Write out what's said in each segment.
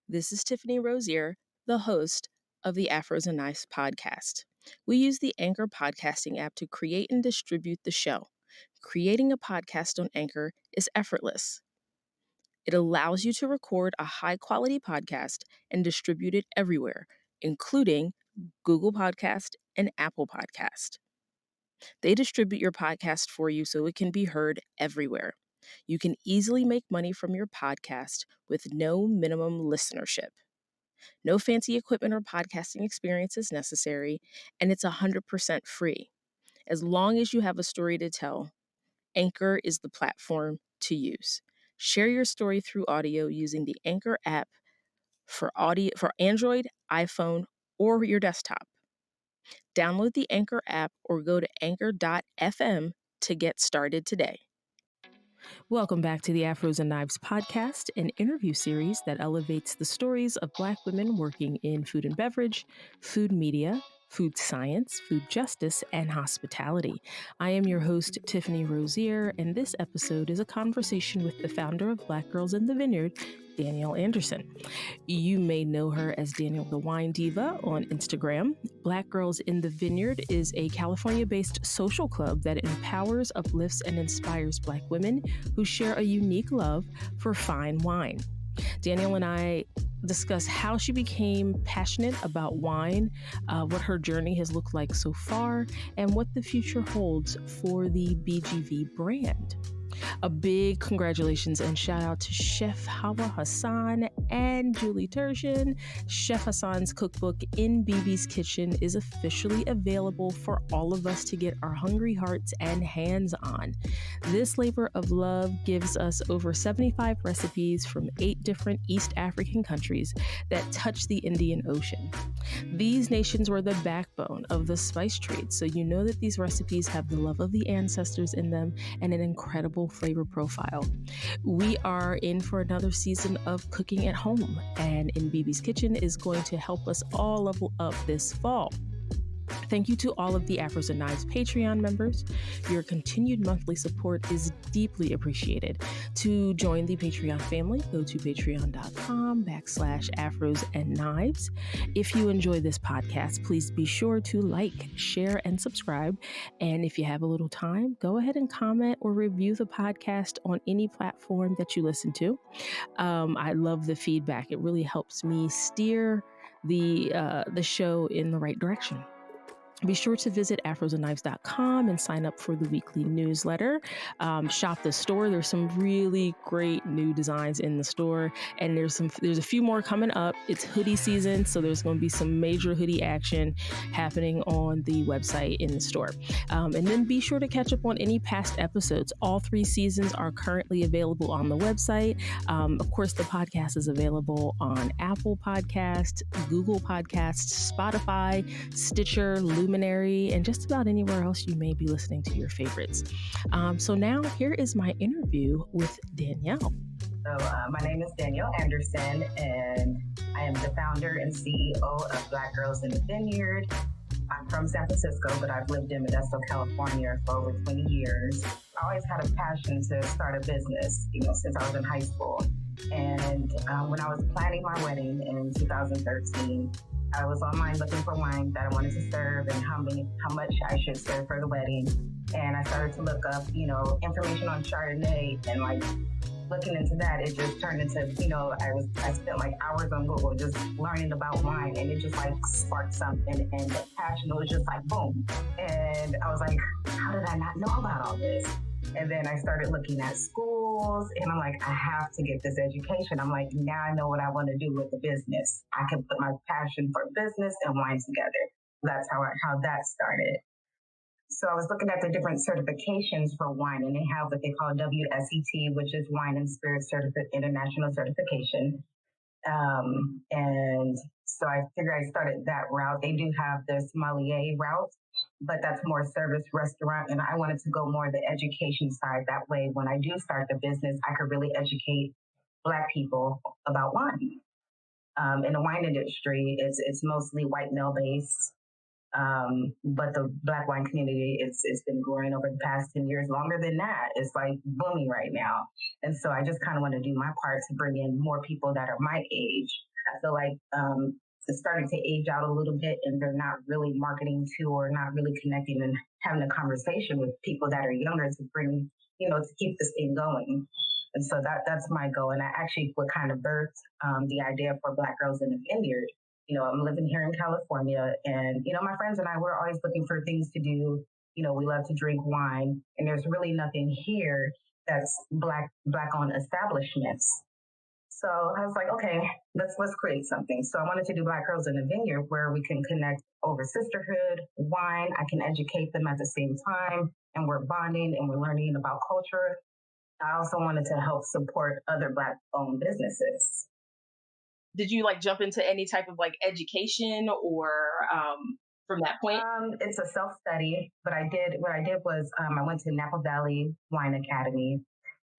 This is Tiffany Rosier, the host of the Afros and Knives podcast. We use the Anchor podcasting app to create and distribute the show. Creating a podcast on Anchor is effortless. It allows you to record a high-quality podcast and distribute it everywhere, including Google Podcast and Apple Podcast. They distribute your podcast for you so it can be heard everywhere. You can easily make money from your podcast with no minimum listenership. No fancy equipment or podcasting experience is necessary, and it's 100% free. As long as you have a story to tell, Anchor is the platform to use. Share your story through audio using the Anchor app for Android, iPhone, or your desktop. Download the Anchor app or go to anchor.fm to get started today. Welcome back to the Afros and Knives podcast, an interview series that elevates the stories of Black women working in food and beverage, food media, food science, food justice, and hospitality. I am your host, Tiffany Rosier, and this episode is a conversation with the founder of Black Girls in the Vineyard, Danielle Anderson. You may know her as Danielle the Wine Diva on Instagram. Black Girls in the Vineyard is a California-based social club that empowers, uplifts, and inspires Black women who share a unique love for fine wine. Danielle and I discuss how she became passionate about wine, what her journey has looked like so far, and what the future holds for the BGV brand. A big congratulations and shout out to Chef Hawa Hassan and Julie Tershin. Chef Hassan's cookbook, In BB's Kitchen, is officially available for all of us to get our hungry hearts and hands on. This labor of love gives us over 75 recipes from 8 different East African countries that touch the Indian Ocean. These nations were the backbone of the spice trade, so you know that these recipes have the love of the ancestors in them and an incredible flavor profile. We are in for another season of cooking at home, and In BB's Kitchen is going to help us all level up this fall. Thank you to all of the Afros and Knives Patreon members. Your continued monthly support is deeply appreciated. To join the Patreon family, go to patreon.com/Afros and Knives. If you enjoy this podcast, please be sure to like, share, and subscribe. And if you have a little time, go ahead and comment or review the podcast on any platform that you listen to. I love the feedback. It really helps me steer the show in the right direction. Be sure to visit afrosandknives.com and sign up for the weekly newsletter. Shop the store. There's some really great new designs in the store, and there's a few more coming up. It's hoodie season, so there's going to be some major hoodie action happening on the website in the store. And then be sure to catch up on any past episodes. All 3 seasons are currently available on the website. Of course, the podcast is available on Apple Podcasts, Google Podcasts, Spotify, Stitcher, Luminary, and just about anywhere else you may be listening to your favorites. So now here is my interview with Danielle. So my name is Danielle Anderson, and I am the founder and CEO of Black Girls in the Vineyard. I'm from San Francisco, but I've lived in Modesto, California for over 20 years. I always had a passion to start a business, since I was in high school. And when I was planning my wedding in 2013, I was online looking for wine that I wanted to serve and how much I should serve for the wedding. And I started to look up, information on Chardonnay, and looking into that, it just turned into, I spent hours on Google just learning about wine, and it just sparked something, and the passion was just boom. And I was like, how did I not know about all this? And then I started looking at schools, and I'm like, I have to get this education. I'm like, now I know what I want to do with the business. I can put my passion for business and wine together. That's how that started. So I was looking at the different certifications for wine, and they have what they call WSET, which is Wine and Spirit International Certification. And so I figured I started that route. They do have the sommelier route, but that's more service restaurant. And I wanted to go more the education side. That way, when I do start the business, I could really educate Black people about wine. In the wine industry, it's mostly white male based. But the Black wine community, it's been growing over the past 10 years. Longer than that, it's like booming right now. And so I just kind of want to do my part to bring in more people that are my age. I feel like it's starting to age out a little bit, and they're not really marketing to or not really connecting and having a conversation with people that are younger to bring, to keep this thing going. And so that's my goal. And I actually what kind of birthed the idea for Black Girls in the Vineyard. I'm living here in California, and my friends and I, we're always looking for things to do. We love to drink wine, and there's really nothing here that's black owned establishments. So I was like, okay, let's create something. So I wanted to do Black Girls in the Vineyard, where we can connect over sisterhood, wine. I can educate them at the same time, and we're bonding and we're learning about culture. I also wanted to help support other Black owned businesses. Did you like jump into any type of like education or from that point? It's a self study, but what I did was I went to Napa Valley Wine Academy,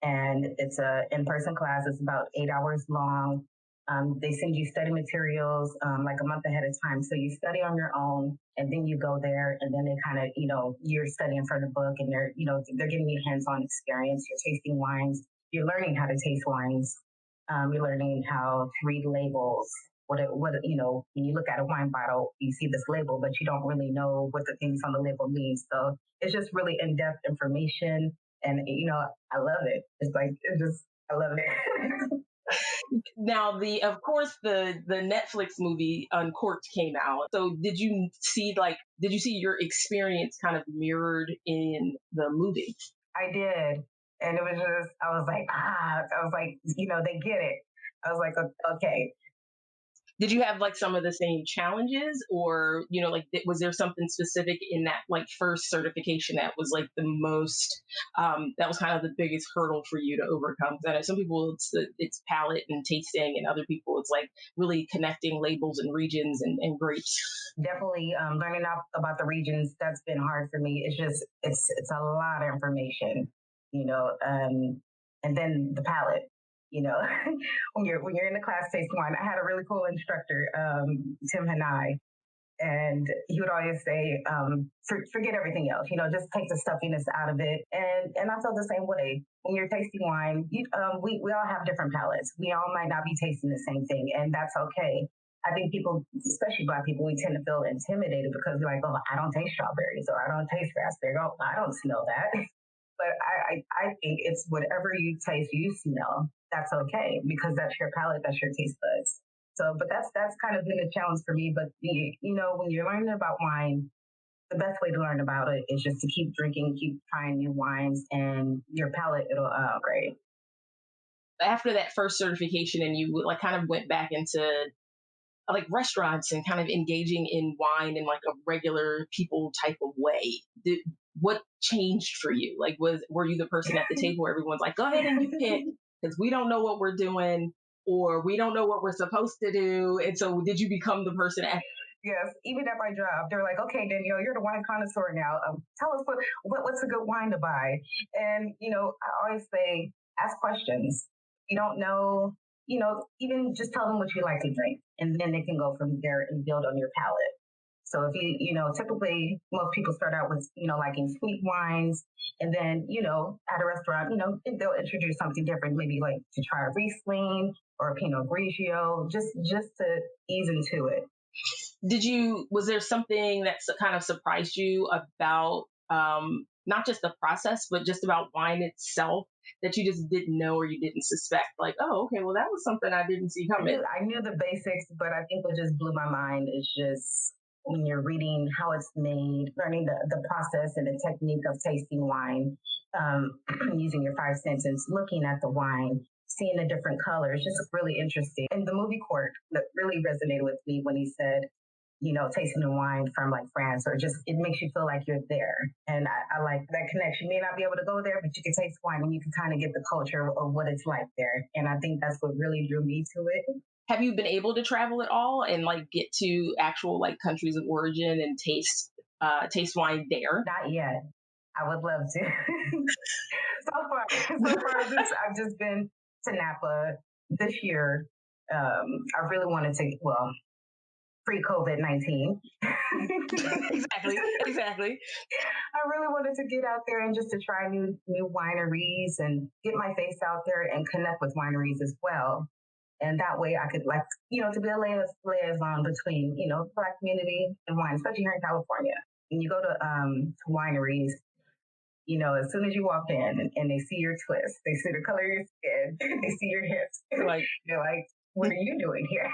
and it's a in person class. It's about 8 hours long. They send you study materials like a month ahead of time, so you study on your own, and then you go there, and then they kind of you're studying for the book, and they're giving you hands on experience. You're tasting wines. You're learning how to taste wines. You're learning how to read labels. When you look at a wine bottle, you see this label, but you don't really know what the things on the label means. So it's just really in-depth information, and I love it. I love it. Now, of course the Netflix movie Uncorked came out. So did you see your experience kind of mirrored in the movie? I did, and it was just I was like they get it. I was like, okay. Did you have like some of the same challenges, or like was there something specific in that like first certification that was like the most that was kind of the biggest hurdle for you to overcome? That some people it's palate and tasting, and other people it's like really connecting labels and regions and grapes. Definitely learning about the regions, that's been hard for me. It's just it's a lot of information, and then the palate. When you're in the class tasting wine, I had a really cool instructor, Tim Hanai, and he would always say, forget everything else, just take the stuffiness out of it. And I feel the same way. When you're tasting wine, we all have different palates. We all might not be tasting the same thing, and that's okay. I think people, especially Black people, we tend to feel intimidated because we're like, oh, I don't taste strawberries, or I don't taste raspberry. Oh, I don't smell that. But I think it's whatever you taste, you smell. That's okay, because that's your palate, that's your taste buds. So, but that's kind of been a challenge for me. But when you're learning about wine, the best way to learn about it is just to keep drinking, keep trying new wines, and your palate it'll upgrade. After that first certification, and you like kind of went back into like restaurants and kind of engaging in wine in like a regular people type of way. What changed for you? Like, were you the person at the table where everyone's like, go ahead and you pick because we don't know what we're doing, or we don't know what we're supposed to do? And so did you become the person at Yes, even at my job, they're like, "Okay, Danielle, you're the wine connoisseur now. Tell us what's a good wine to buy." And I always say, ask questions. You don't know, even just tell them what you like to drink, and then they can go from there and build on your palate. So if typically most people start out with, liking sweet wines, and then, at a restaurant, they'll introduce something different, maybe like to try a Riesling or a Pinot Grigio, just to ease into it. Was there something that kind of surprised you about not just the process, but just about wine itself that you just didn't know or you didn't suspect? Like, oh, okay, well, that was something I didn't see coming. I knew the basics, but I think what just blew my mind is just when you're reading how it's made, learning the process and the technique of tasting wine, using your five senses, looking at the wine, seeing the different colors, just really interesting. And the movie Cork that really resonated with me when he said, tasting the wine from like France, or just it makes you feel like you're there. And I like that connection. You may not be able to go there, but you can taste wine and you can kind of get the culture of what it's like there. And I think that's what really drew me to it. Have you been able to travel at all and like get to actual like countries of origin and taste wine there? Not yet. I would love to. So far, I've just been to Napa this year. I really wanted to, well, pre COVID 19. Exactly, exactly. I really wanted to get out there and just to try new wineries and get my face out there and connect with wineries as well. And that way I could like, to be a liaison between, Black community and wine, especially here in California. When you go to wineries, as soon as you walk in and they see your twist, they see the color of your skin, they see your hips, Like, they're like, what are you doing here?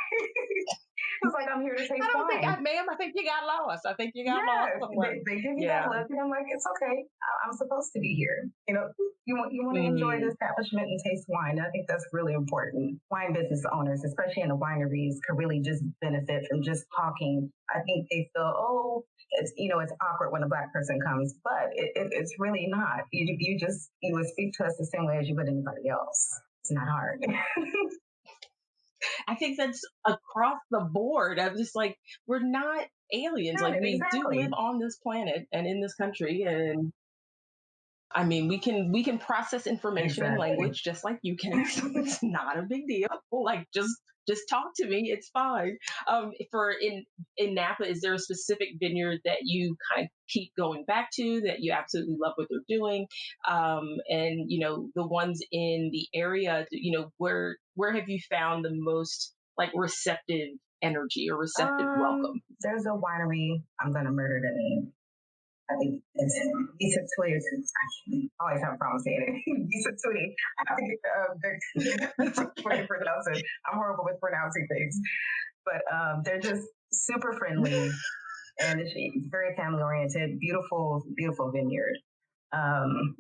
It's like, I'm here to taste I don't think wine. ma'am, I think you got lost. I think you got lost Yeah, somewhere. they give you Yeah. that look, and I'm like, it's okay. I'm supposed to be here. You want to enjoy the establishment and taste wine. I think that's really important. Wine business owners, especially in the wineries, could really just benefit from just talking. I think they feel, oh, it's awkward when a Black person comes, but it's really not. You would speak to us the same way as you would anybody else. It's not hard. I think that's across the board. I'm just like, we're not aliens. Got Like, it, we do live exactly. on this planet and in this country, and I mean, we can process information in Exactly. language just like you can. So it's not a big deal. Like, just talk to me. It's fine. For in Napa, is there a specific vineyard that you kind of keep going back to that you absolutely love what they're doing? And the ones in the area, where have you found the most like receptive energy or receptive welcome? There's a winery. I'm gonna murder the name. I think it's Lisa Twitty. I always have a problem saying it. Lisa Twitty. I have to get the way to pronounce it. I'm horrible with pronouncing things, but they're just super friendly and it's very family oriented. Beautiful, beautiful vineyard. Um,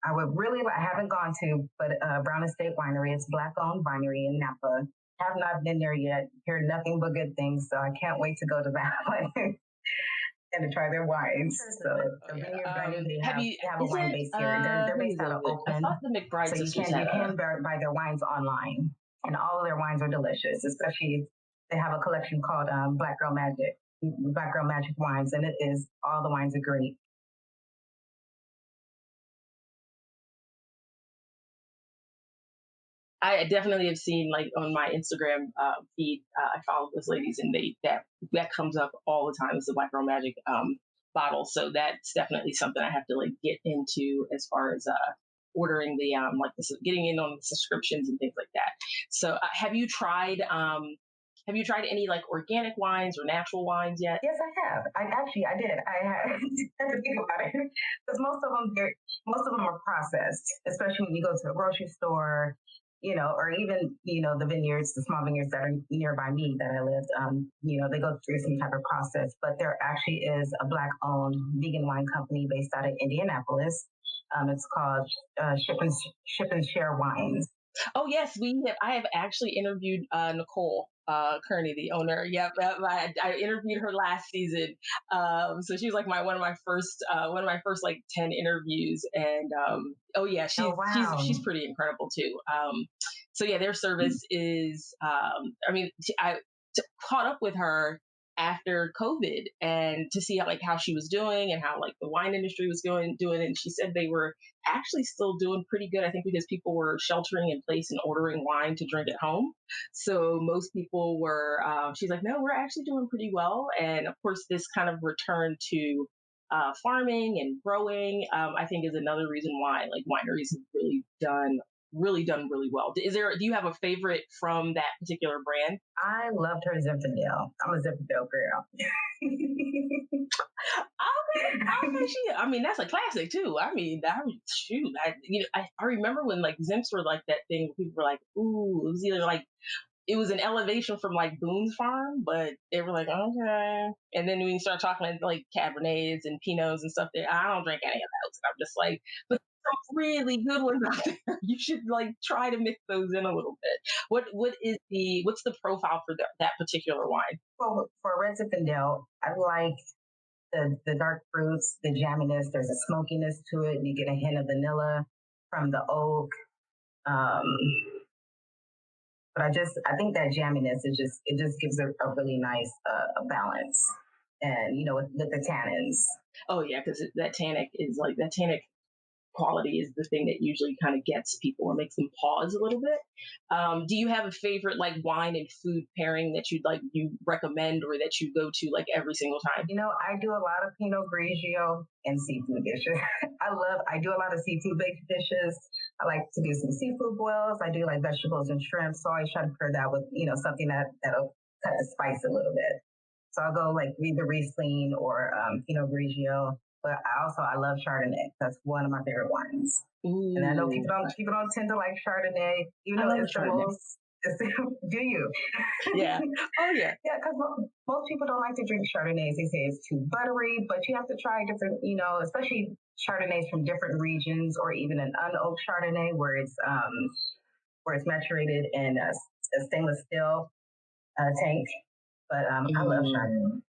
I haven't gone to, but Brown Estate Winery. It's Black owned winery in Napa. Have not been there yet. Heard nothing but good things, so I can't wait to go to that one and to try their wines. So the vineyard vendors, they have a wine base here. They're Who based is out of it? I thought Oakland, the McBride so you sisters can had you a. can buy their wines online, and all of their wines are delicious. Especially they have a collection called Black Girl Magic wines, and it is all the wines are great. I definitely have seen like on my Instagram feed. I follow those ladies, and that comes up all the time. Is the Black Girl Magic bottle, so that's definitely something I have to like get into as far as ordering the getting in on the subscriptions and things like that. So have you tried any like organic wines or natural wines yet? Yes, I have. I did. I had to think about it because most of them are processed, especially when you go to a grocery store, or even the vineyards, the small vineyards that are nearby me that I lived. They go through some type of process, but there actually is a Black-owned vegan wine company based out of Indianapolis. It's called Ship and Share Wines. Oh yes, I have actually interviewed Nicole Kearney, the owner. Yep, I interviewed her last season. So she was like one of my first like 10 interviews, and oh yeah, Oh she's wow! pretty incredible too. So yeah, their service is. I mean, caught up with her after COVID and to see how she was doing and how like the wine industry was doing, and she said they were actually still doing pretty good. I think because people were sheltering in place and ordering wine to drink at home. So most people were, she's like, no, we're actually doing pretty well. And of course, this kind of return to farming and growing, I think is another reason why like wineries have really done really well. Do you have a favorite from that particular brand? I loved her Zinfandel. I'm a Zinfandel girl. Okay, I mean, that's a classic too. Shoot, I remember when like Zimps were like that thing. Where people were like, "Ooh," it was either like it was an elevation from like Boone's Farm, but they were like, "Okay." And then when you start talking like Cabernets and Pinots and stuff, I don't drink any of those. And I'm just like, but some really good ones out there. You should like try to mix those in a little bit. What's the profile for that particular wine? Well, for Red Zinfandel, I like the dark fruits, the jamminess. There's a smokiness to it. You get a hint of vanilla from the oak. Um, But I think that jamminess it just gives a really nice balance, and with the tannins. Oh yeah, because that tannic quality is the thing that usually kind of gets people or makes them pause a little bit. Do you have a favorite like wine and food pairing that you recommend or that you go to like every single time? I do a lot of Pinot Grigio and seafood dishes. I do a lot of seafood baked dishes. I like to do some seafood boils. I do like vegetables and shrimp. So I always try to pair that with, something that'll cut the spice a little bit. So I'll go like either Riesling or Pinot Grigio. But I love Chardonnay. That's one of my favorite wines. And I know Ooh, people don't tend to like Chardonnay, even I though love it's the Chardonnay. most. Do you? Yeah. Oh yeah. Yeah, because most people don't like to drink Chardonnays. They say it's too buttery, but you have to try different, especially Chardonnays from different regions, or even an unoaked Chardonnay where it's maturated in a stainless steel tank. But I love Chardonnay.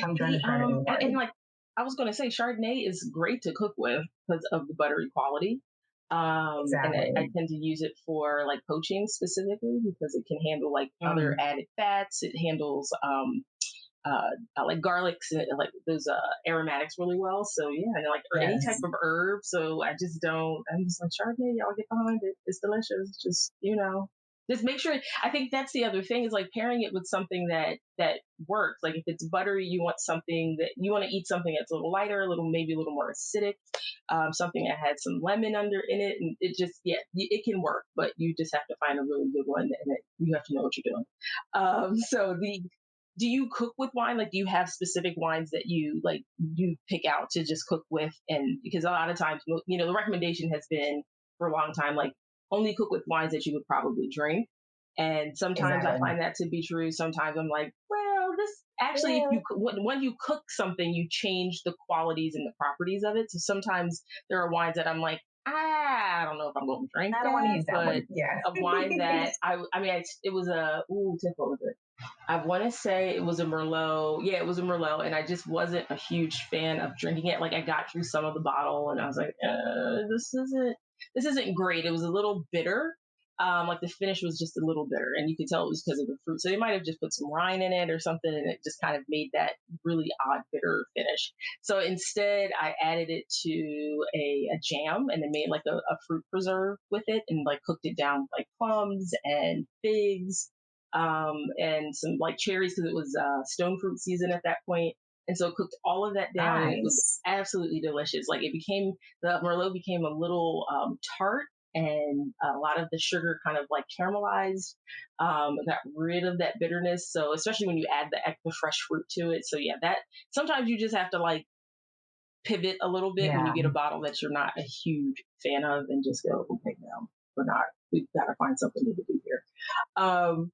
I'm trying The to Chardonnay and party. like I was gonna say, Chardonnay is great to cook with because of the buttery quality. And I Exactly. tend to use it for like poaching specifically because it can handle like other Mm, added fats. It handles I like garlics and like those aromatics really well. So yeah, and like or any type yes. of herb. So I just don't. I'm just like Chardonnay. Y'all get behind it. It's delicious. Just make sure. I think that's the other thing is like pairing it with something that works. Like if it's buttery, you want something that you want to eat something that's a little lighter, maybe a little more acidic, something that had some lemon under in it, and it just it can work. But you just have to find a really good one, and you have to know what you're doing. So the do you cook with wine? Like, do you have specific wines that you pick out to just cook with? And because a lot of times, the recommendation has been for a long time, like only cook with wines that you would probably drink. And sometimes I Exactly. find that to be true. Sometimes I'm like, well, this actually, if Yeah. when you cook something, you change the qualities and the properties of it. So sometimes there are wines that I'm like, I don't know if I'm going to drink I don't want to that, use that but one. Yeah. a wine that it was Tiff, what was it? I want to say it was a Merlot. Yeah, it was a Merlot, and I just wasn't a huge fan of drinking it. Like I got through some of the bottle, and I was like, this isn't great. It was a little bitter. Like the finish was just a little bitter, and you could tell it was because of the fruit. So they might have just put some rind in it or something, and it just kind of made that really odd bitter finish. So instead, I added it to a jam, and then made like a fruit preserve with it, and like cooked it down with like plums and figs and some like cherries because it was stone fruit season at that point. And so cooked all of that down, and it was Nice. absolutely delicious. Like the Merlot became a little tart, and a lot of the sugar kind of like caramelized, got rid of that bitterness. So especially when you add the fresh fruit to it. So yeah, that sometimes you just have to like pivot a little bit when you Yeah. get a bottle that you're not a huge fan of, and just go, okay, no, we're not. We've got to find something new to do here. Um,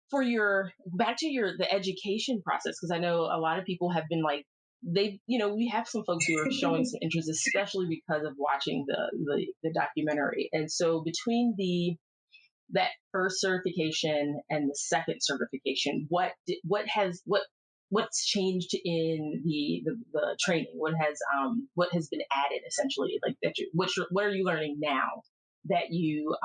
for your back to the education process, because I know a lot of people have been like we have some folks who are showing some interest, especially because of watching the documentary. And so between the that first certification and the second certification, what's changed in the training? What has been added essentially? Like that what are you learning now that you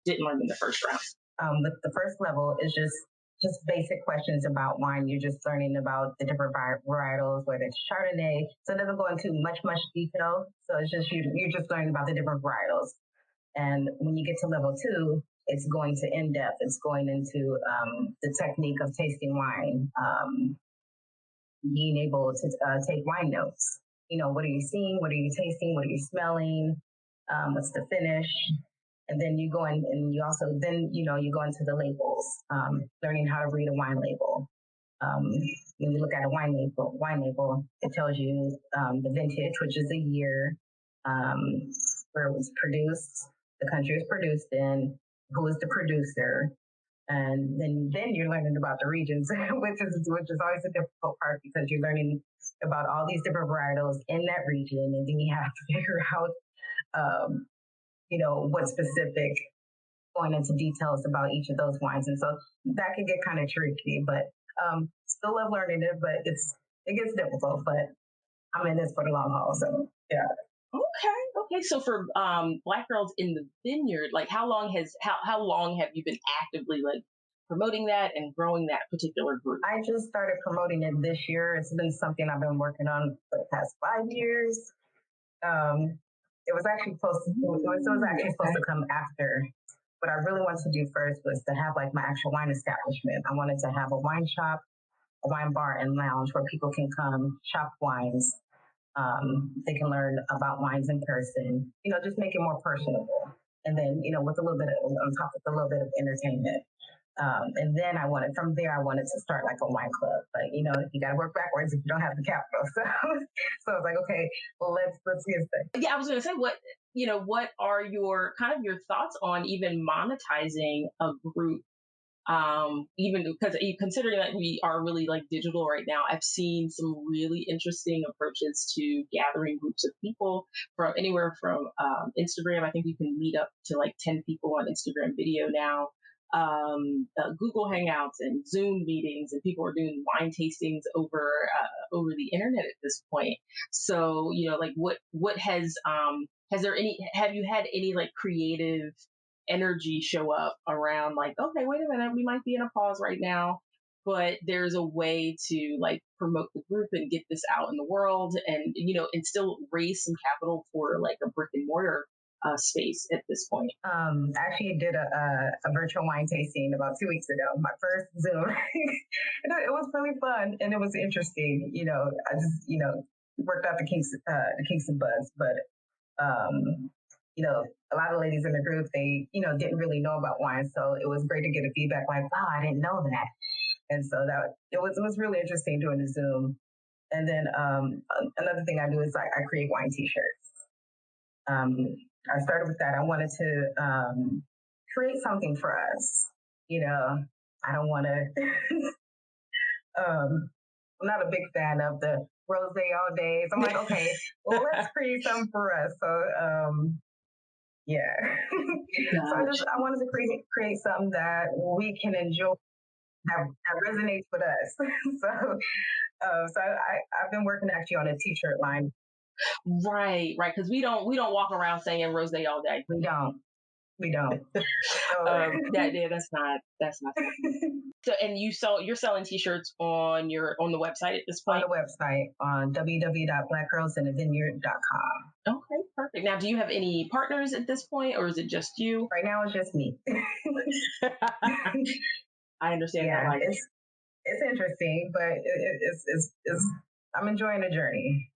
didn't learn in the first round? The first level is just basic questions about wine. You're just learning about the different varietals, whether it's Chardonnay. So it doesn't go into much detail. So it's just you're just learning about the different varietals. And when you get to level two, it's going to in depth. It's going into the technique of tasting wine, being able to take wine notes. What are you seeing? What are you tasting? What are you smelling? What's the finish? And then you go in and you also then you go into the labels, learning how to read a wine label. When you look at a wine label, it tells you the vintage, which is a year, um, where it was produced, the country it was produced in, who is the producer, and then you're learning about the regions, which is always a difficult part because you're learning about all these different varietals in that region, and then you have to figure out um, what specific going into details about each of those wines, and so that can get kind of tricky. But still love learning it, but it gets difficult. But I'm in this for the long haul, so yeah. Okay. So for Black Girls in the Vineyard, like how long have you been actively like promoting that and growing that particular group? I just started promoting it this year. It's been something I've been working on for the past 5 years. Um, it was actually supposed to come after. What I really wanted to do first was to have like my actual wine establishment. I wanted to have a wine shop, a wine bar and lounge where people can come shop wines. They can learn about wines in person, just make it more personable. And then, with a little bit of, on top of a little bit of entertainment. And then from there, I wanted to start like a wine club. But, you got to work backwards if you don't have the capital. So I was like, okay, well, let's get started. Yeah, I was going to say, what are your kind of your thoughts on even monetizing a group? Even because considering that we are really like digital right now, I've seen some really interesting approaches to gathering groups of people from anywhere from Instagram. I think you can meet up to like 10 people on Instagram video now. Google Hangouts and Zoom meetings, and people are doing wine tastings over the internet at this point. So like what has there any have you had any like creative energy show up around like, okay, wait a minute, we might be in a pause right now, but there's a way to like promote the group and get this out in the world, and and still raise some capital for like a brick and mortar space at this point. I actually did a virtual wine tasting about 2 weeks ago, my first Zoom. It was really fun and it was interesting. I just, worked out the kinks and bugs, but a lot of ladies in the group, they, didn't really know about wine. So it was great to get a feedback like, wow, I didn't know that. And so it was really interesting doing the Zoom. And then another thing I do is I create wine t-shirts. I started with that. I wanted to create something for us. I don't want to, I'm not a big fan of the rose all days. I'm like, okay, well, let's create something for us. So, yeah. So I wanted to create something that we can enjoy that resonates with us. I've been working actually on a t-shirt line. Right, because we don't walk around saying rose all day. We don't. That's not. So, and you're selling t-shirts on the website at this point? On the website on www.blackgirlsinthevineyard.com. Okay, perfect. Now, do you have any partners at this point, or is it just you? Right now, it's just me. I understand that. Like, it's interesting, but it's I'm enjoying the journey.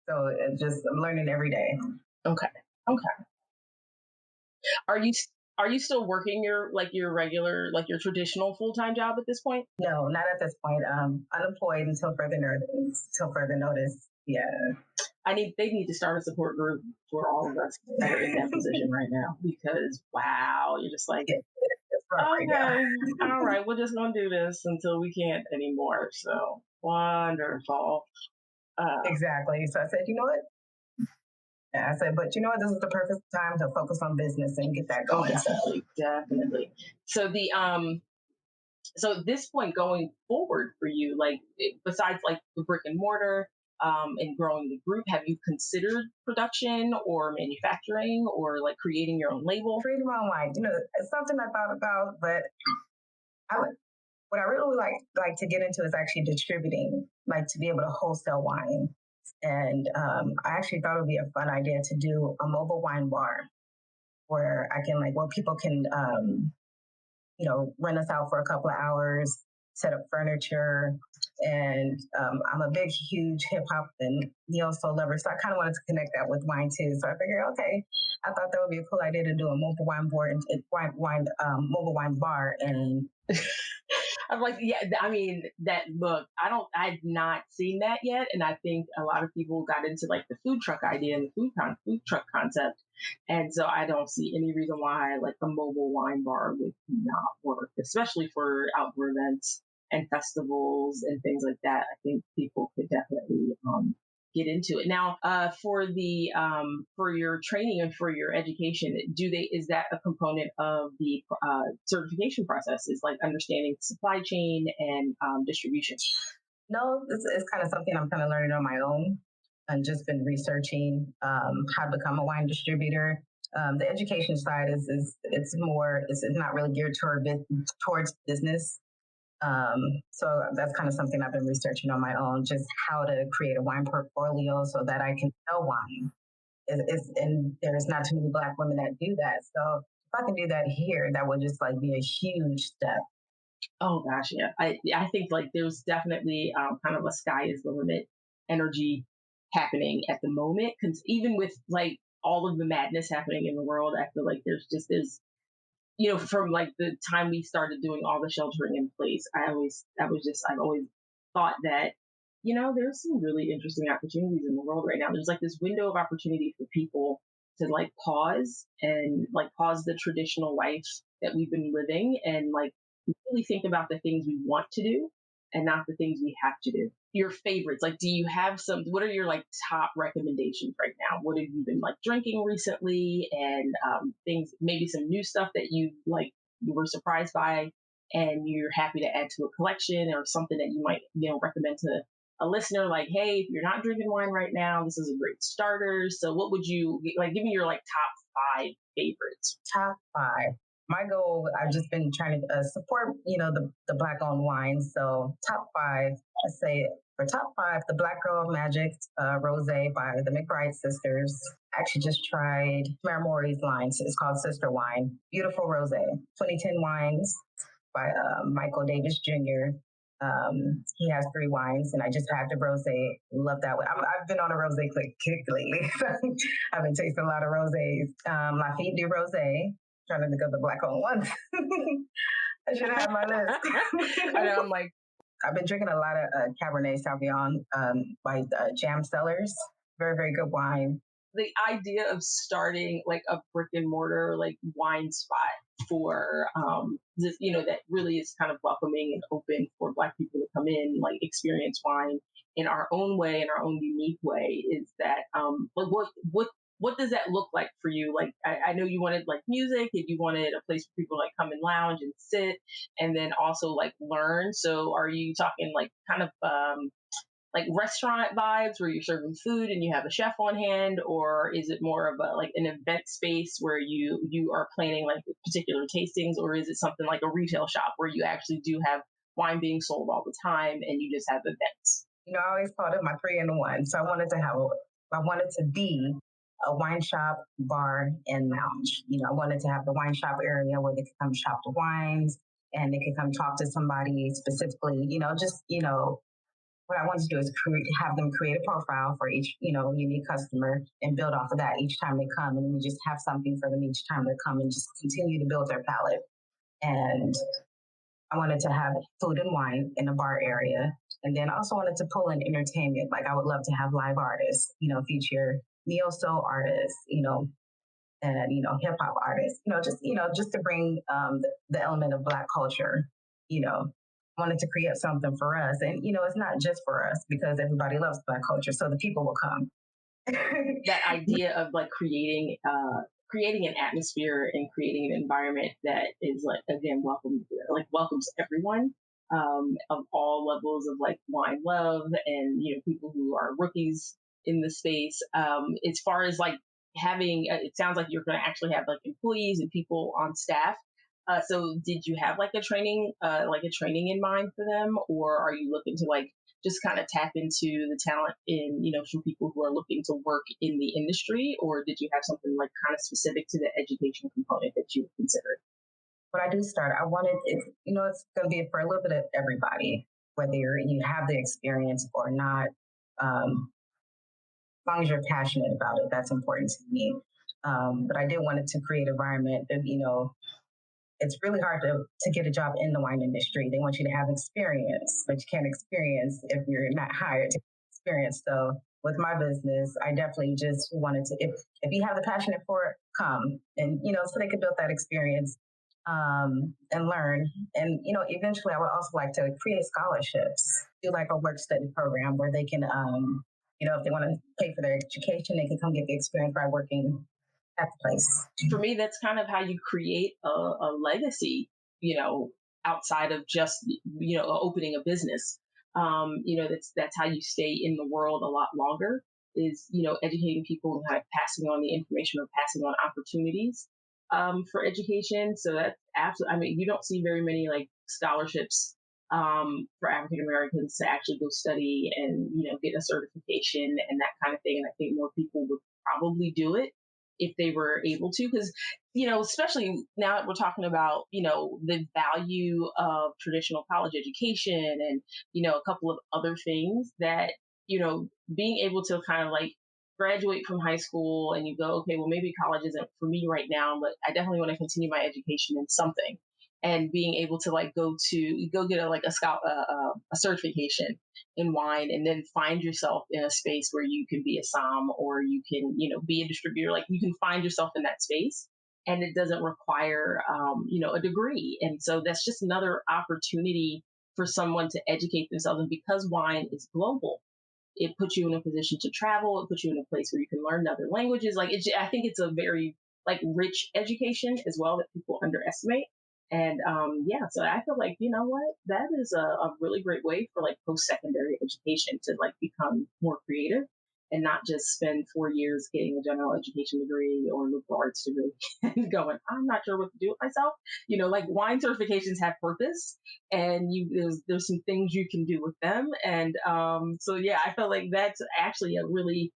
So I'm learning every day. Okay. Are you still working your regular, like your traditional full-time job at this point? No, not at this point. Unemployed until further notice. Yeah. They need to start a support group for all of us that are in that position right now, because wow, you're just like, it's rough okay, right all right, we're just gonna do this until we can't anymore. So wonderful. Exactly. So I said, you know what? Yeah, I said, but you know what? This is the perfect time to focus on business and get that going. Oh, definitely. So so at this point going forward for you, like besides like the brick and mortar and growing the group, have you considered production or manufacturing or like creating your own label? Creating my own wine, it's something I thought about, but what I really like to get into is actually distributing, like to be able to wholesale wine. And I actually thought it would be a fun idea to do a mobile wine bar where where people can, rent us out for a couple of hours, set up furniture. And I'm a big, huge hip hop and neo soul lover. So I kind of wanted to connect that with wine too. So I figured, okay, I thought that would be a cool idea to do a mobile wine board and mobile wine bar. And I'm like, yeah, I mean, I've not seen that yet. And I think a lot of people got into like the food truck idea and the food truck concept. And so I don't see any reason why like a mobile wine bar would not work, especially for outdoor events and festivals and things like that. I think people could definitely get into it. Now, for your training and for your education, is that a component of the certification process? Is like understanding supply chain and distribution? No, it's kind of something I'm kind of learning on my own. and just been researching how to become a wine distributor. The education side is it's more it's not really geared towards business. So that's kind of something I've been researching on my own, just how to create a wine portfolio so that I can sell wine. And there's not too many Black women that do that. So if I can do that here, that would just like be a huge step. Oh gosh, yeah. I think like there's definitely kind of a sky is the limit energy happening at the moment. Because even with like all of the madness happening in the world, I feel like there's from like the time we started doing all the sheltering in place, I've always thought that, there's some really interesting opportunities in the world right now. There's like this window of opportunity for people to like pause and like pause the traditional life that we've been living and like really think about the things we want to do and not the things we have to do. Your favorites, like, do you have what are your like top recommendations right now? What have you been like drinking recently and things, maybe some new stuff that you were surprised by and you're happy to add to a collection or something that you might, recommend to a listener like, hey, if you're not drinking wine right now, this is a great starter. So what would you like, give me your like top five favorites? Top five. My goal, I've just been trying to support, the Black owned wines. So top five, I say for top five, the Black Girl of Magic Rosé by the McBride sisters. Actually just tried Mary Mori's line. It's called Sister Wine. Beautiful rosé. 2010 wines by Michael Davis Jr. He has three wines, and I just had the rosé. Love that one. I've been on a rosé kick lately. I've been tasting a lot of rosés. Lafite du Rosé, trying to think of the Black owned ones. I should have my list. I know, I'm like, I've been drinking a lot of Cabernet Sauvignon by Jam Cellars. Very, very good wine. The idea of starting like a brick and mortar like wine spot for this, that really is kind of welcoming and open for Black people to come in, like experience wine in our own way, in our own unique way, is that like what does that look like for you? Like I know you wanted like music and you wanted a place for people to like come and lounge and sit and then also like learn. So are you talking like kind of like restaurant vibes where you're serving food and you have a chef on hand, or is it more of a like an event space where you are planning like particular tastings, or is it something like a retail shop where you actually do have wine being sold all the time and you just have events? I always called it my three in one. So I wanted to be a wine shop, bar, and lounge. I wanted to have the wine shop area where they could come shop the wines and they could come talk to somebody specifically, what I wanted to do is have them create a profile for each, unique customer and build off of that each time they come. And we just have something for them each time they come and just continue to build their palate. And I wanted to have food and wine in the bar area. And then I also wanted to pull in entertainment. Like I would love to have live artists, feature neo soul artists, and, hip hop artists, just to bring the element of Black culture, wanted to create something for us. And, it's not just for us because everybody loves Black culture. So the people will come. That idea of like creating an atmosphere and creating an environment that is like, again, welcomes everyone of all levels of like wine love and, people who are rookies in the space. As far as like having, it sounds like you're going to actually have like employees and people on staff. So did you have like a training in mind for them, or are you looking to like just kind of tap into the talent in, from people who are looking to work in the industry, or did you have something like kind of specific to the education component that you considered? When I do start, I wanted it's going to be for a little bit of everybody, whether you have the experience or not. As long as you're passionate about it, that's important to me. But I did want it to create an environment that, it's really hard to get a job in the wine industry. They want you to have experience, but you can't experience if you're not hired to experience. So with my business, I definitely just wanted to, if you have the passion for it, come and, so they could build that experience and learn. And, eventually I would also like to create scholarships, do like a work study program where they can, if they want to pay for their education, they can come get the experience by working at the place. For me, that's kind of how you create a legacy, outside of just, opening a business. That's how you stay in the world a lot longer. is, you know, educating people and kind of passing on the information or passing on opportunities for education. So that's absolutely, I mean, you don't see very many like scholarships for African Americans to actually go study and, you know, get a certification and that kind of thing. And I think more people would probably do it if they were able to, because, you know, especially now that we're talking about, you know, the value of traditional college education and, you know, a couple of other things that, you know, being able to kind of like graduate from high school and you go, okay, well, maybe college isn't for me right now, but I definitely want to continue my education in something. And being able to like go get a like a certification in wine, and then find yourself in a space where you can be a som or you can, you know, be a distributor. Like you can find yourself in that space, and it doesn't require you know, a degree. And so that's just another opportunity for someone to educate themselves. And because wine is global, it puts you in a position to travel. It puts you in a place where you can learn other languages. Like I think it's a very like rich education as well that people underestimate. And yeah, so I feel like, you know what, that is a really great way for like post secondary education to like become more creative and not just spend 4 years getting a general education degree or a liberal arts degree and going, I'm not sure what to do with myself. You know, like wine certifications have purpose, and there's some things you can do with them. And so yeah, I felt like that's actually a really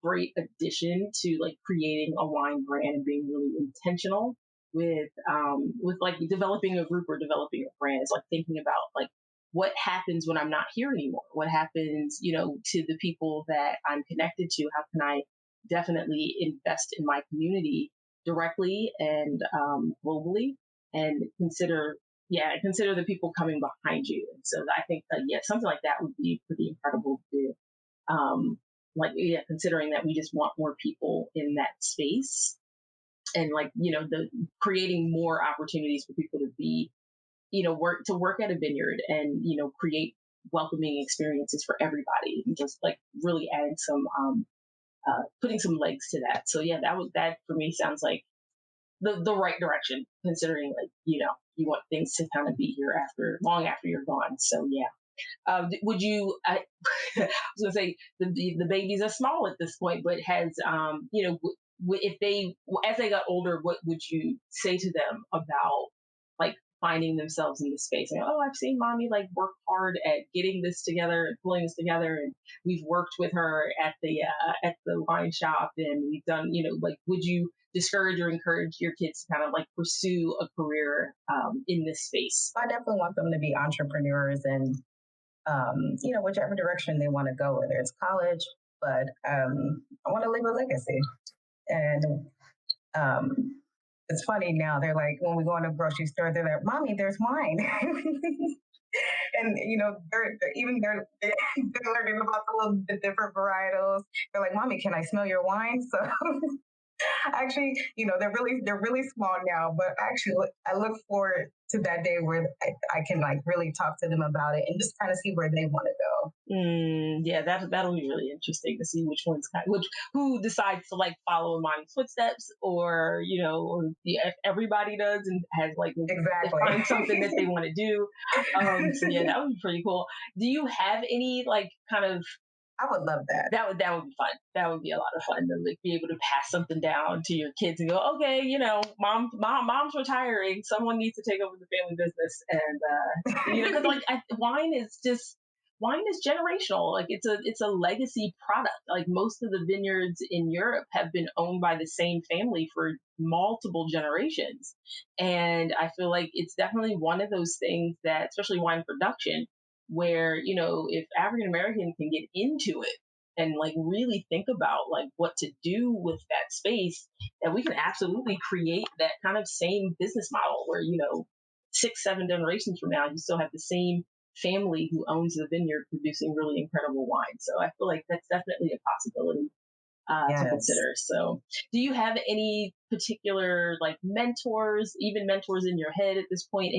great addition to like creating a wine brand and being really intentional with like developing a group or developing a brand. It's like thinking about like what happens when I'm not here anymore. What happens, you know, to the people that I'm connected to? How can I definitely invest in my community directly and globally, and consider the people coming behind you. And so I think that yeah, something like that would be pretty incredible to do. Like yeah, considering that we just want more people in that space, and like, you know, the creating more opportunities for people to be, you know, work at a vineyard and, you know, create welcoming experiences for everybody, and just like really adding some putting some legs to that. So yeah, that for me sounds like the right direction, considering like, you know, you want things to kind of be here after long after you're gone. So yeah. Would you? I was gonna say the babies are small at this point, but has you know, if they as they got older, what would you say to them about like finding themselves in this space? And oh, I've seen mommy like work hard at getting this together and pulling this together, and we've worked with her at the wine shop, and we've done, you know, like would you discourage or encourage your kids to kind of like pursue a career in this space? I definitely want them to be entrepreneurs and you know, whichever direction they want to go, whether it's college, but I want to leave a legacy. And um, it's funny now, they're like, when we go in a grocery store, they're like, Mommy, there's wine. And, you know, they're learning about the different varietals. They're like, Mommy, can I smell your wine? So actually, you know, they're really small now, but actually, I look forward to that day where I can like really talk to them about it and just kind of see where they want to go. Yeah, that'll be really interesting to see which ones which who decides to like follow Monty's footsteps, or you know, or if everybody does and has like they Exactly. find something that they want to do. So yeah, that would be pretty cool. Do you have any like kind of I would love that. that would be fun. That would be a lot of fun to like be able to pass something down to your kids and go, okay, you know, mom's retiring. Someone needs to take over the family business, and you know, because like wine is generational. Like it's a legacy product. Like most of the vineyards in Europe have been owned by the same family for multiple generations, and I feel like it's definitely one of those things that, especially wine production, where you know if African Americans can get into it and like really think about like what to do with that space, that we can absolutely create that kind of same business model where, you know, 6 7 generations from now you still have the same family who owns the vineyard producing really incredible wine. So I feel like that's definitely a possibility to Yes. consider. So, do you have any particular like mentors, even mentors in your head at this point?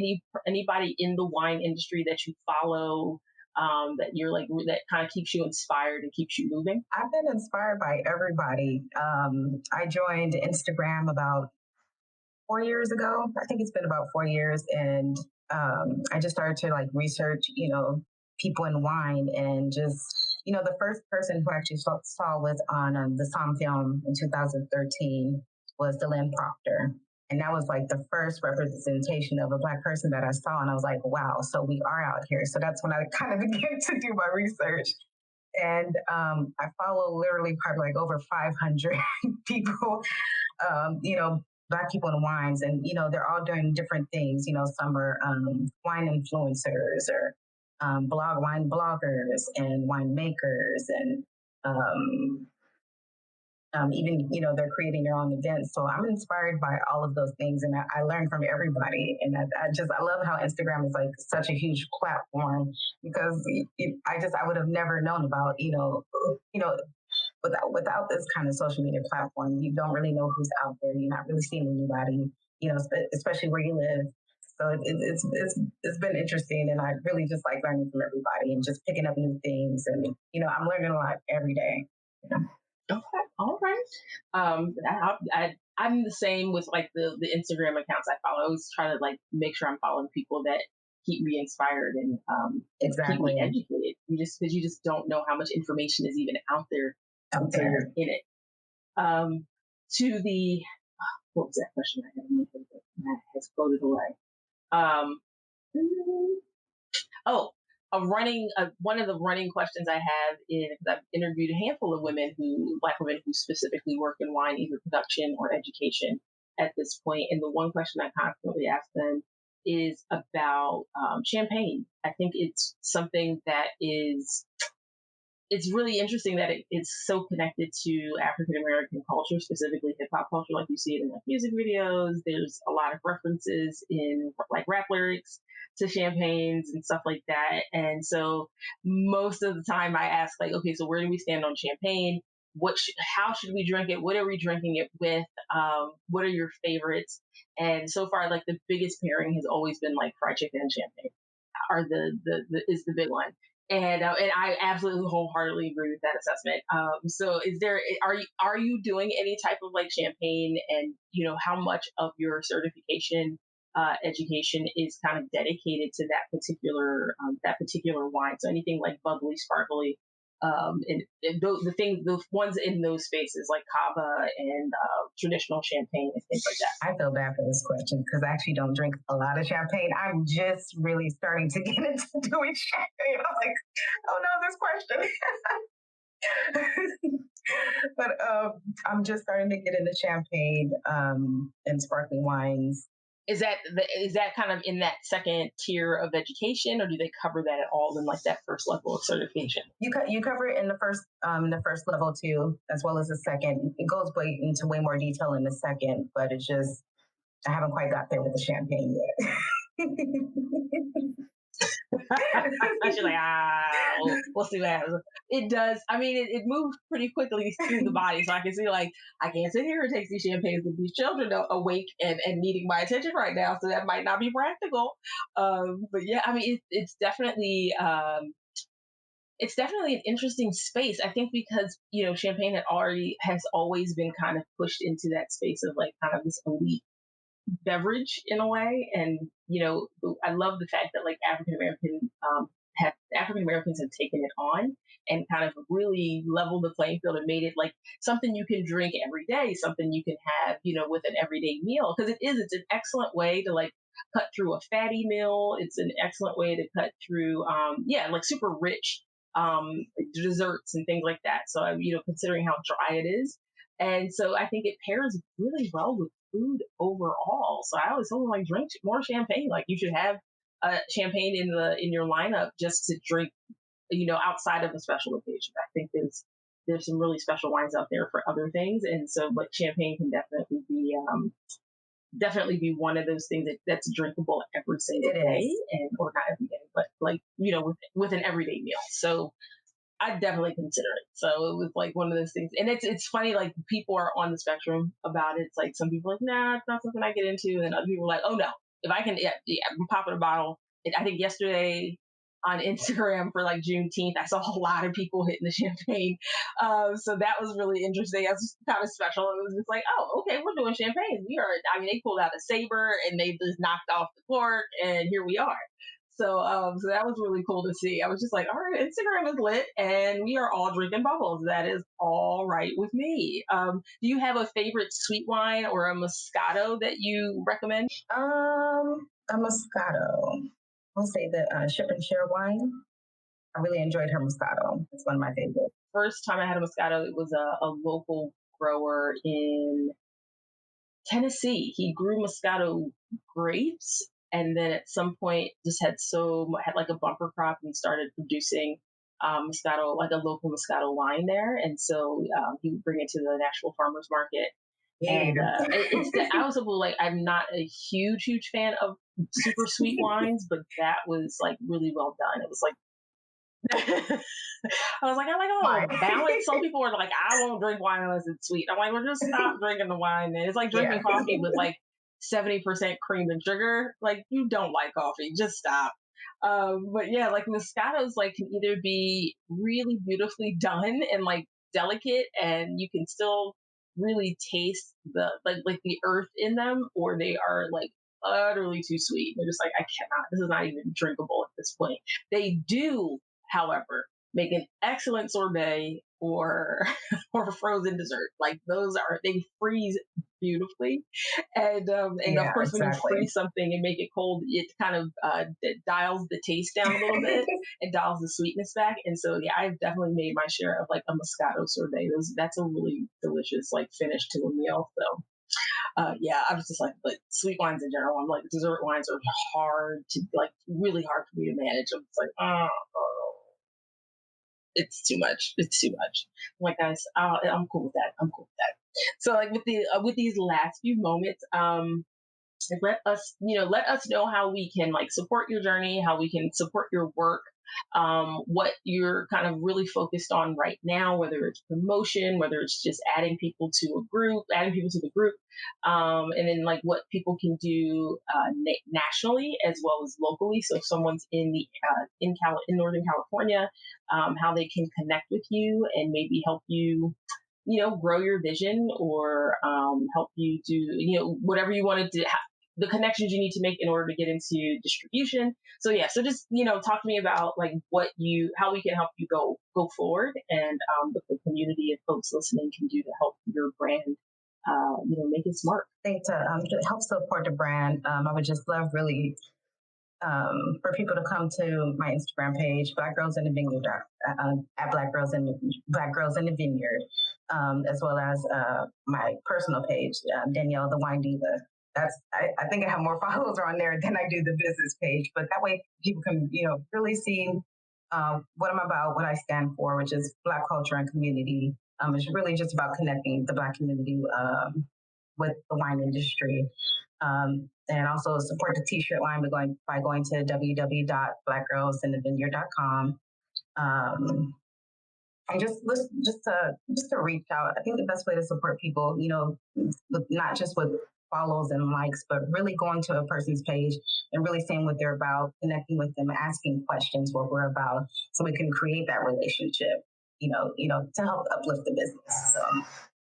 Anybody in the wine industry that you follow, that you're like that kind of keeps you inspired and keeps you moving? I've been inspired by everybody. I joined Instagram about 4 years ago. I think it's been about 4 years. And I just started to like research, you know, people in wine and just, the first person who actually saw was on the Somme film in 2013 was Delenn Proctor. And that was like the first representation of a Black person that I saw. And I was like, wow, so we are out here. So that's when I kind of began to do my research. And I follow literally probably like over 500 people, Black people in wines. And, they're all doing different things. Some are wine influencers or wine bloggers and winemakers and even, they're creating their own events. So I'm inspired by all of those things, and I learn from everybody. And I love how Instagram is like such a huge platform, because I would have never known about, without this kind of social media platform, you don't really know who's out there. You're not really seeing anybody, especially where you live. So it's been interesting, and I really just like learning from everybody and just picking up new things. And I'm learning a lot every day. Okay, all right. I'm the same with like the Instagram accounts I follow. I always try to like make sure I'm following people that keep me inspired and keep me educated. Because you just don't know how much information is even out there until you're in it. To the what was that question I had? That has floated away. One of the running questions I have is, I've interviewed a handful of Black women who specifically work in wine, either production or education at this point. And the one question I constantly ask them is about champagne. I think it's something that it's really interesting that it's so connected to African American culture, specifically hip hop culture, like you see it in like music videos. There's a lot of references in like rap lyrics to champagnes and stuff like that. And so most of the time I ask like, okay, so where do we stand on champagne? How should we drink it? What are we drinking it with? What are your favorites? And so far, like the biggest pairing has always been like fried chicken and champagne is the big one. And I absolutely wholeheartedly agree with that assessment. So are you doing any type of like champagne, and how much of your certification education is kind of dedicated to that particular wine? So anything like bubbly, sparkly, and the ones in those spaces like cava and traditional champagne and things like that. I feel bad for this question because I actually don't drink a lot of champagne. I'm just really starting to get into doing champagne. I'm like, oh no, this question. But I'm just starting to get into champagne and sparkling wines. Is that kind of in that second tier of education, or do they cover that at all in like that first level of certification? You cover it in the first level too, as well as the second. It goes into way more detail in the second, but it's just I haven't quite got there with the champagne yet. She's like, we'll see what happens. It does. I mean, it moves pretty quickly through the body. So I can see, like, I can't sit here and take these champagnes with these children awake and needing my attention right now. So that might not be practical. But yeah, I mean, it's definitely an interesting space. I think because, champagne has always been kind of pushed into that space of like kind of this elite beverage in a way. And, I love the fact that like African Americans have taken it on and kind of really leveled the playing field and made it like something you can drink every day, something you can have, with an everyday meal. Because it's an excellent way to like cut through a fatty meal. It's an excellent way to cut through, like super rich desserts and things like that. So, considering how dry it is. And so I think it pairs really well with food overall. So I always told them like drink more champagne. Like you should have champagne in your lineup just to drink, outside of a special occasion. I think there's some really special wines out there for other things, and so but champagne can definitely be one of those things that's drinkable every single day, or not every day, but like with an everyday meal. So I definitely consider it. So it was like one of those things. And it's funny, like people are on the spectrum about it. It's like some people are like, nah, it's not something I get into. And then other people are like, oh no, if I can, yeah, I'm popping a bottle. And I think yesterday on Instagram for like Juneteenth, I saw a lot of people hitting the champagne. So that was really interesting. That was kind of special. It was just like, oh, okay, we're doing champagne. They pulled out a saber and they just knocked off the cork and here we are. So that was really cool to see. I was just like, all right, Instagram is lit and we are all drinking bubbles. That is all right with me. Do you have a favorite sweet wine or a Moscato that you recommend? A Moscato. I'll say the Ship and Share wine. I really enjoyed her Moscato. It's one of my favorites. First time I had a Moscato, it was a local grower in Tennessee. He grew Moscato grapes, and then at some point just had like a bumper crop and started producing Moscato, like a local Moscato wine there. And so he would bring it to the Nashville Farmers Market. Yeah. And I also like, I'm not a huge fan of super sweet wines, but that was like really well done. It was like I like a little Fine. balance. Some people are like, I won't drink wine unless it's sweet. I'm like, well, just stop drinking the wine. And it's like Yeah. drinking coffee with like 70% cream and sugar. Like, you don't like coffee, just stop. But yeah, like Moscatos like can either be really beautifully done and like delicate, and you can still really taste the like the earth in them, or they are like utterly too sweet. They're just like, I cannot. This is not even drinkable at this point. They do, however, make an excellent sorbet or or frozen dessert. Like those are, they freeze beautifully, and of Yeah, course when you exactly. freeze something and make it cold, it kind of it dials the taste down a little bit and dials the sweetness back. And so yeah, I've definitely made my share of like a Moscato sorbet. That's a really delicious like finish to a meal. So yeah, I was just like, but sweet wines in general, I'm like, dessert wines are hard to like, really hard for me to manage. I'm just like, it's too much. It's too much. I'm like, guys, I'm cool with that. I'm cool with that. So like with these last few moments, let us know how we can like support your journey, how we can support your work, what you're kind of really focused on right now, whether it's promotion, whether it's just adding people to the group, and then like what people can do nationally as well as locally. So if someone's in the in Northern California, how they can connect with you and maybe help you, grow your vision, or help you do, whatever you want to do, the connections you need to make in order to get into distribution. So yeah, so just, talk to me about like how we can help you go forward, and what the community of folks listening can do to help your brand, make it smart. I think to help support the brand, I would just love really for people to come to my Instagram page, Black Girls in the Vineyard, at Black Girls in the Vineyard, as well as my personal page, Danielle the Wine Diva. I think I have more followers on there than I do the business page, but that way people can really see what I'm about, what I stand for, which is Black culture and community. It's really just about connecting the Black community with the wine industry. And also support the t-shirt line by going to www.blackgirlsinthevineyard.com. And just to reach out. I think the best way to support people, not just with follows and likes, but really going to a person's page and really saying what they're about, connecting with them, asking questions what we're about, so we can create that relationship, to help uplift the business. So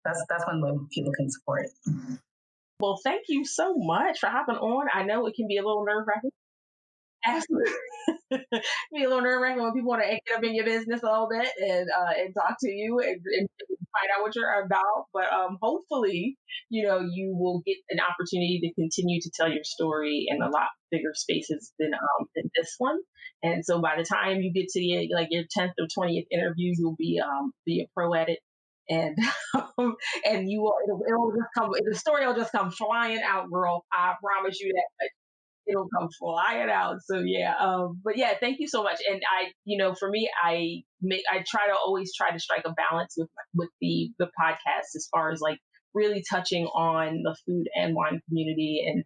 that's one way people can support. Well, thank you so much for hopping on. I know it can be a little nerve wracking. Absolutely. Be a little nerve wracking when people want to get up in your business a little bit and talk to you and find out what you're about. But hopefully, you will get an opportunity to continue to tell your story in a lot bigger spaces than this one. And so by the time you get to your 10th or 20th interview, you'll be a pro at it. And and it'll just come, the story will just come flying out, girl. I promise you that it'll come flying out. So yeah, but yeah, thank you so much. And for me, I always try to strike a balance with the podcast, as far as like really touching on the food and wine community, and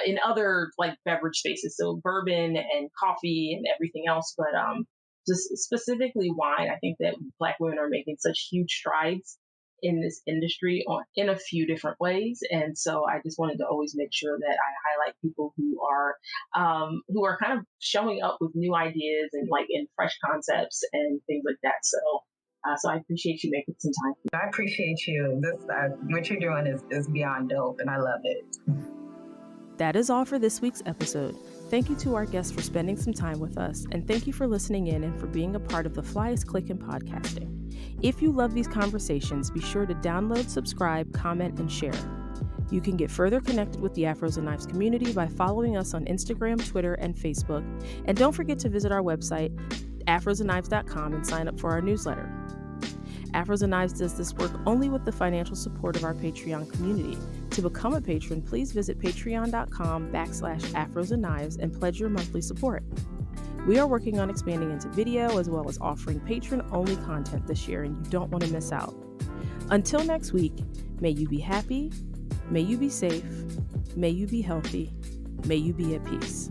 in other like beverage spaces, so bourbon and coffee and everything else, but just specifically wine. I think that Black women are making such huge strides in this industry in a few different ways. And so I just wanted to always make sure that I highlight people who are kind of showing up with new ideas and like in fresh concepts and things like that. So I appreciate you making some time. I appreciate you. What you're doing is beyond dope, and I love it. That is all for this week's episode. thank you to our guests for spending some time with us, and thank you for listening in and for being a part of the Flyest Click in podcasting. If you love these conversations, be sure to download, subscribe, comment, and share. You can get further connected with the Afros and Knives community by following us on Instagram, Twitter, and Facebook. And don't forget to visit our website, afrosandknives.com, and sign up for our newsletter. Afros and Knives does this work only with the financial support of our Patreon community. To become a patron, please visit patreon.com/afrosandknives and pledge your monthly support. We are working on expanding into video as well as offering patron-only content this year, and you don't want to miss out. Until next week, may you be happy, may you be safe, may you be healthy, may you be at peace.